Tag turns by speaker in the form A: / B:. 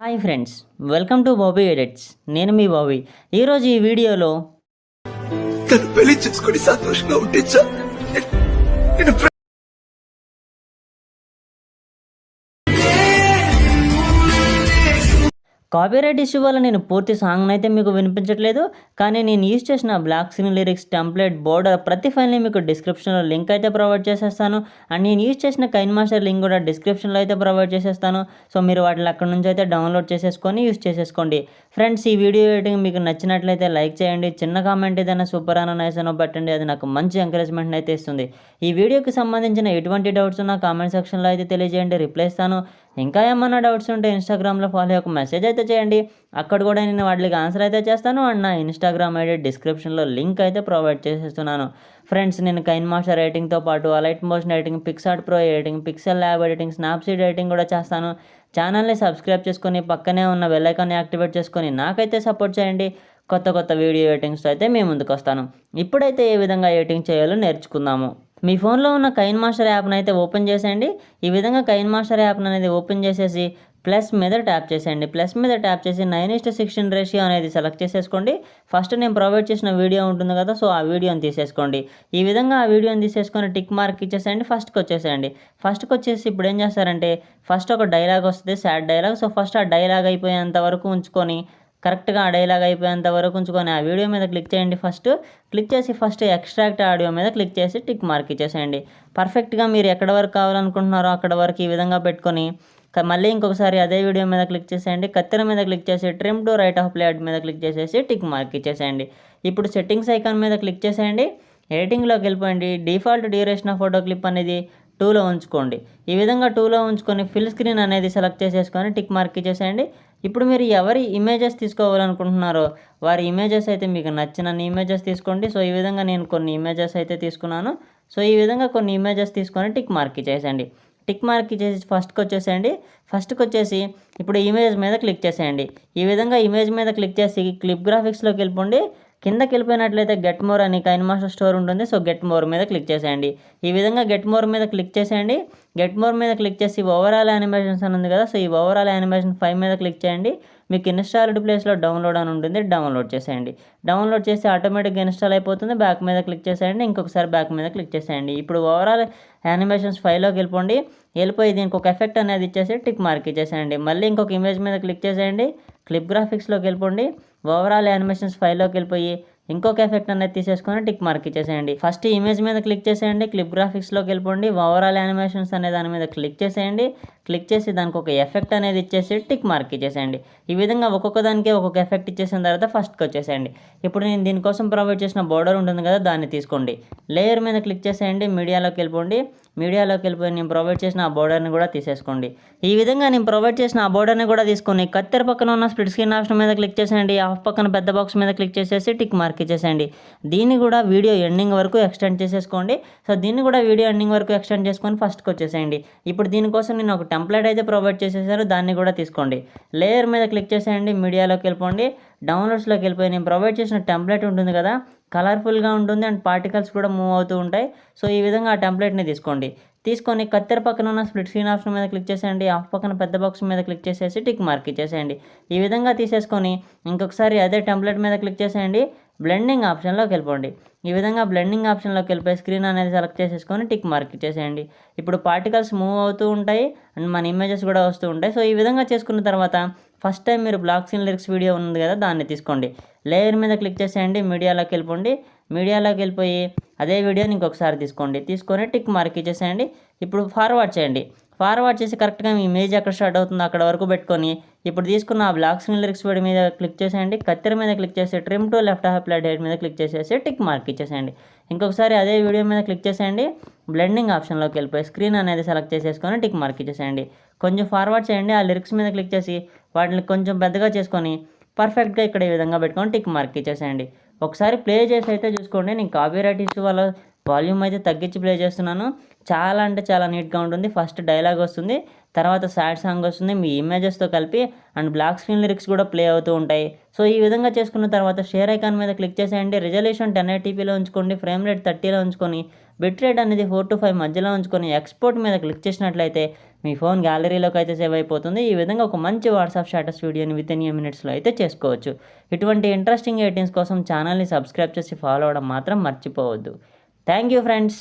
A: Hi friends, welcome to Bobby edits. నేను మీ బాబీ. ఈరోజు ఈ వీడియోలో
B: పెళ్లి చేసుకుని సంతోషంగా ఉంటే
A: కాపీరైట్ ఇష్యూ వల్ల నేను పూర్తి సాంగ్ని అయితే మీకు వినిపించట్లేదు, కానీ నేను యూజ్ చేసిన black screen lyrics, template, border ప్రతి ఫైల్ని మీకు డిస్క్రిప్షన్లో లింక్ అయితే ప్రొవైడ్ చేసేస్తాను. అండ్ నేను యూజ్ చేసిన కైన్మాస్టర్ లింక్ కూడా డిస్క్రిప్షన్లో అయితే ప్రొవైడ్ చేసేస్తాను. సో మీరు వాటిని అక్కడ నుంచి అయితే డౌన్లోడ్ చేసేసుకొని యూజ్ చేసేసుకోండి. ఫ్రెండ్స్, ఈ వీడియో ఎడిటింగ్ మీకు నచ్చినట్లయితే లైక్ చేయండి. చిన్న కామెంట్ ఏదైనా సూపర్ అనో నైస్ అనో పెట్టండి, అది నాకు మంచి ఎంకరేజ్మెంట్ అయితే ఇస్తుంది. ఈ వీడియోకి సంబంధించిన ఎటువంటి డౌట్స్ ఉన్నా కామెంట్ సెక్షన్లో అయితే తెలియజేయండి, రిప్లై ఇస్తాను. ఇంకా ఏమన్నా డౌట్స్ ఉంటే ఇన్స్టాగ్రామ్లో ఫాలో ఒక మెసేజ్ అయితే చేయండి, అక్కడ కూడా నేను వాటికి ఆన్సర్ అయితే చేస్తాను. అండ్ నా ఇన్స్టాగ్రామ్ ఐడి డిస్క్రిప్షన్లో లింక్ అయితే ప్రొవైడ్ చేసేస్తున్నాను. ఫ్రెండ్స్, నేను కైన్మాస్టర్ ఎడిటింగ్తో పాటు alight motion editing, Picsart pro editing, pixel lab editing, Snapseed editing కూడా చేస్తాను. ఛానల్ని సబ్స్క్రైబ్ చేసుకొని పక్కనే ఉన్న బెల్ ఐకాన్ని యాక్టివేట్ చేసుకొని నాకైతే సపోర్ట్ చేయండి. కొత్త వీడియో ఎడిటింగ్స్తో అయితే మేము ముందుకు వస్తాను. ఇప్పుడైతే ఏ విధంగా ఎడిటింగ్ చేయాలో నేర్చుకుందాము. మీ ఫోన్లో ఉన్న కైన్మాస్టర్ యాప్ని అయితే ఓపెన్ చేసేయండి. ఈ విధంగా కైన్మాస్టర్ యాప్ని అనేది ఓపెన్ చేసేసి ప్లస్ మీద ట్యాప్ చేసేయండి. ప్లస్ మీద ట్యాప్ చేసి 9:16 రేషియో అనేది సెలెక్ట్ చేసేసుకోండి. ఫస్ట్ నేను ప్రొవైడ్ చేసిన వీడియో ఉంటుంది కదా, సో ఆ వీడియోని తీసేసుకోండి. ఈ విధంగా ఆ వీడియోని తీసేసుకొని టిక్ మార్క్ ఇచ్చేసేయండి. ఫస్ట్కి వచ్చేసి ఇప్పుడు ఏం చేస్తారంటే ఫస్ట్ ఒక డైలాగ్ వస్తుంది, సాడ్ డైలాగ్. సో ఫస్ట్ ఆ డైలాగ్ అయిపోయేంత వరకు ఉంచుకొని, కరెక్ట్గా ఆ డైలాగ్ అయిపోయేంత వరకు ఉంచుకొని ఆ వీడియో మీద క్లిక్ చేయండి. క్లిక్ చేసి ఫస్ట్ ఎక్స్ట్రాక్ట్ ఆడియో మీద క్లిక్ చేసి టిక్ మార్క్ ఇచ్చేసేయండి. పర్ఫెక్ట్గా మీరు ఎక్కడ వరకు కావాలనుకుంటున్నారో అక్కడ వరకు ఈ విధంగా పెట్టుకొని మళ్ళీ ఇంకొకసారి అదే వీడియో మీద క్లిక్ చేసేయండి. కత్తెర మీద క్లిక్ చేసి trim to right half plate మీద క్లిక్ చేసేసి టిక్ మార్క్ ఇచ్చేసేయండి. ఇప్పుడు సెట్టింగ్స్ ఐకాన్ మీద క్లిక్ చేసేయండి. ఎడిటింగ్లోకి వెళ్ళిపోయింది. Default duration of photo clip అనేది 2లో ఉంచుకోండి. ఈ విధంగా 2లో ఉంచుకొని ఫిల్ స్క్రీన్ అనేది సెలెక్ట్ చేసేసుకొని టిక్ మార్క్ ఇచ్చేసేయండి. ఇప్పుడు మీరు ఎవరి ఇమేజెస్ తీసుకోవాలనుకుంటున్నారో వారి ఇమేజెస్ అయితే మీకు నచ్చిన ఇమేజెస్ తీసుకోండి. సో ఈ విధంగా నేను కొన్ని ఇమేజెస్ అయితే తీసుకున్నాను. సో ఈ విధంగా కొన్ని ఇమేజెస్ తీసుకొని టిక్ మార్క్ ఇచ్చేసేయండి. టిక్ మార్క్ ఇచ్చేసి ఫస్ట్కి వచ్చేసి ఇప్పుడు ఇమేజ్ మీద క్లిక్ చేసేయండి. ఈ విధంగా ఇమేజ్ మీద క్లిక్ చేసి క్లిప్ గ్రాఫిక్స్లోకి వెళ్ళిపోండి. కిందకి వెళ్ళిపోయినట్లయితే గెట్ మోర్ అని కైన్మాస్టర్ స్టోర్ ఉంటుంది. సో గెట్ మోర్ మీద క్లిక్ చేసేయండి. ఈ విధంగా గెట్ మోర్ మీద క్లిక్ చేసేయండి. గెట్ మోర్ మీద క్లిక్ చేసి ఓవరాల్ యానిమేషన్స్ అని ఉంది కదా, సో ఈ ఓవరాల్ యానిమేషన్ 5 మీద క్లిక్ చేయండి. మీకు ఇన్స్టాల్డ్ ప్లేస్లో డౌన్లోడ్ అని ఉంటుంది, డౌన్లోడ్ చేసేయండి. డౌన్లోడ్ చేసి ఆటోమేటిక్గా ఇన్స్టాల్ అయిపోతుంది. బ్యాక్ మీద క్లిక్ చేసేయండి. ఇంకొకసారి బ్యాక్ మీద క్లిక్ చేసేయండి. ఇప్పుడు ఓవరాల్ యానిమేషన్స్ 5లోకి వెళ్ళిపోయి దీనికి ఒక ఎఫెక్ట్ అనేది ఇచ్చేసి టిక్ మార్క్ ఇచ్చేసేయండి. మళ్ళీ ఇంకొక ఇమేజ్ మీద క్లిక్ చేసేయండి. క్లిప్ గ్రాఫిక్స్లోకి వెళ్ళిపోండి. ఓవరాల్ యానిమేషన్స్ 5లోకి వెళ్ళిపోయి ఇంకొక ఎఫెక్ట్ అనేది తీసేసుకొని టిక్ మార్క్ ఇచ్చేసేయండి. ఫస్ట్ ఇమేజ్ మీద క్లిక్ చేసేయండి. క్లిప్ గ్రాఫిక్స్లోకి వెళ్ళిపోండి. ఓవరాల్ యానిమేషన్స్ అనే దాని మీద క్లిక్ చేసేయండి. క్లిక్ చేసి దానికి ఒక ఎఫెక్ట్ అనేది ఇచ్చేసి టిక్ మార్క్ ఇచ్చేసేయండి. ఈ విధంగా ఒక్కొక్క దానికి ఒక్కొక్క ఎఫెక్ట్ ఇచ్చేసిన తర్వాత ఫస్ట్కి వచ్చేసేయండి. ఇప్పుడు నేను దీనికోసం ప్రొవైడ్ చేసిన బోర్డర్ ఉంటుంది కదా, దాన్ని తీసుకోండి. లేయర్ మీద క్లిక్ చేసేయండి. మీడియాలోకి వెళ్ళిపోయి నేను ప్రొవైడ్ చేసిన ఆ బోర్డర్ని కూడా తీసేసుకోండి. ఈ విధంగా నేను ప్రొవైడ్ చేసిన ఆ బోర్డర్ని కూడా తీసుకొని కత్తెర పక్కన ఉన్న స్ప్లిట్ స్క్రీన్ ఆప్షన్ మీద క్లిక్ చేసేయండి. ఆఫ్ పక్కన పెద్ద బాక్స్ మీద క్లిక్ చేసేసి టిక్ మార్క్ ఇచ్చేసేయండి. దీన్ని కూడా వీడియో ఎండింగ్ వరకు ఎక్స్టెండ్ చేసేసుకోండి. సో దీన్ని కూడా వీడియో ఎండింగ్ వరకు ఎక్స్టెండ్ చేసుకొని ఫస్ట్కి వచ్చేసేయండి. ఇప్పుడు దీనికోసం నేను ఒక టెంప్లెట్ అయితే ప్రొవైడ్ చేసేసాను, దాన్ని కూడా తీసుకోండి. లేయర్ మీద క్లిక్ చేసేయండి. మీడియాలోకి వెళ్ళిపోండి. డౌన్లోడ్స్లోకి వెళ్ళిపోయి నేను ప్రొవైడ్ చేసిన టెంప్లెట్ ఉంటుంది కదా, కలర్ఫుల్గా ఉంటుంది అండ్ పార్టికల్స్ కూడా మూవ్ అవుతూ ఉంటాయి. సో ఈ విధంగా ఆ టెంప్లెట్ని తీసుకొని కత్తెర పక్కన ఉన్న స్ప్లిట్ స్క్రీన్ ఆప్షన్ మీద క్లిక్ చేసేయండి. ఆఫ్ పక్కన పెద్ద బాక్స్ మీద క్లిక్ చేసేసి టిక్ మార్క్ ఇచ్చేసేయండి. ఈ విధంగా తీసేసుకొని ఇంకొకసారి అదే టెంప్లెట్ మీద క్లిక్ చేసేయండి. బ్లెండింగ్ ఆప్షన్లోకి వెళ్ళిపోండి. ఈ విధంగా బ్లెండింగ్ ఆప్షన్లోకి వెళ్ళిపోయి స్క్రీన్ అనేది సెలెక్ట్ చేసేసుకొని టిక్ మార్క్ ఇచ్చేసేయండి. ఇప్పుడు పార్టికల్స్ మూవ్ అవుతూ ఉంటాయి అండ్ మన ఇమేజెస్ కూడా వస్తూ ఉంటాయి. సో ఈ విధంగా చేసుకున్న తర్వాత ఫస్ట్ టైం మీరు బ్లాక్ స్క్రీన్ లిరిక్స్ వీడియో ఉంది కదా, దాన్ని తీసుకోండి. లేయర్ మీద క్లిక్ చేసేయండి. మీడియాలోకి వెళ్ళిపోయి అదే వీడియోని ఇంకొకసారి తీసుకొని టిక్ మార్క్ ఇచ్చేసేయండి. ఇప్పుడు ఫార్వర్డ్ చేసి కరెక్ట్గా మీ ఇమేజ్ ఎక్కడ స్టార్ట్ అవుతుందో అక్కడ వరకు పెట్టుకొని ఇప్పుడు తీసుకున్న ఆ బ్లాక్ స్క్రీన్ లిరిక్స్ వీడియో మీద క్లిక్ చేసేయండి. కత్తెర మీద క్లిక్ చేసి trim to left half plate head మీద క్లిక్ చేసేసి టిక్ మార్క్ ఇచ్చేసేయండి. ఇంకొకసారి అదే వీడియో మీద క్లిక్ చేసేయండి. బ్లెండింగ్ ఆప్షన్లోకి వెళ్ళిపోయి స్క్రీన్ అనేది సెలెక్ట్ చేసేసుకొని టిక్ మార్క్ ఇచ్చేసేయండి. కొంచెం ఫార్వర్డ్ చేయండి. ఆ లిరిక్స్ మీద క్లిక్ చేసి వాటిని కొంచెం పెద్దగా చేసుకొని పర్ఫెక్ట్గా ఇక్కడ ఈ విధంగా పెట్టుకొని టిక్ మార్క్ ఇచ్చేసేయండి. ఒకసారి ప్లే చేసి అయితే చూసుకోండి. నేను కాపీరైట్ ఇష్యూ వల్ల వాల్యూమ్ అయితే తగ్గించి ప్లే చేస్తున్నాను. చాలా అంటే చాలా నీట్గా ఉంటుంది. ఫస్ట్ డైలాగ్ వస్తుంది, తర్వాత సాడ్ సాంగ్ వస్తుంది మీ ఇమేజెస్తో కలిపి అండ్ బ్లాక్ స్క్రీన్ లిరిక్స్ కూడా ప్లే అవుతూ ఉంటాయి. సో ఈ విధంగా చేసుకున్న తర్వాత షేర్ ఐకాన్ మీద క్లిక్ చేసేయండి. రిజల్యూషన్ 1080pలో ఉంచుకోండి, ఫ్రేమ్ రేట్ 30లో ఉంచుకొని, బిట్ రేట్ అనేది 4 to 5 మధ్యలో ఉంచుకొని ఎక్స్పోర్ట్ మీద క్లిక్ చేసినట్లయితే మీ ఫోన్ గ్యాలరీలోకి అయితే సేవ్ అయిపోతుంది. ఈ విధంగా ఒక మంచి వాట్సాప్ స్టేటస్ వీడియోని విత్ ఇన్ మినిట్స్లో అయితే చేసుకోవచ్చు. ఇటువంటి ఇంట్రెస్టింగ్ ఎడిటింగ్స్ కోసం ఛానల్ని సబ్స్క్రైబ్ చేసి ఫాలో అవ్వడం మాత్రం మర్చిపోవద్దు. Thank you friends.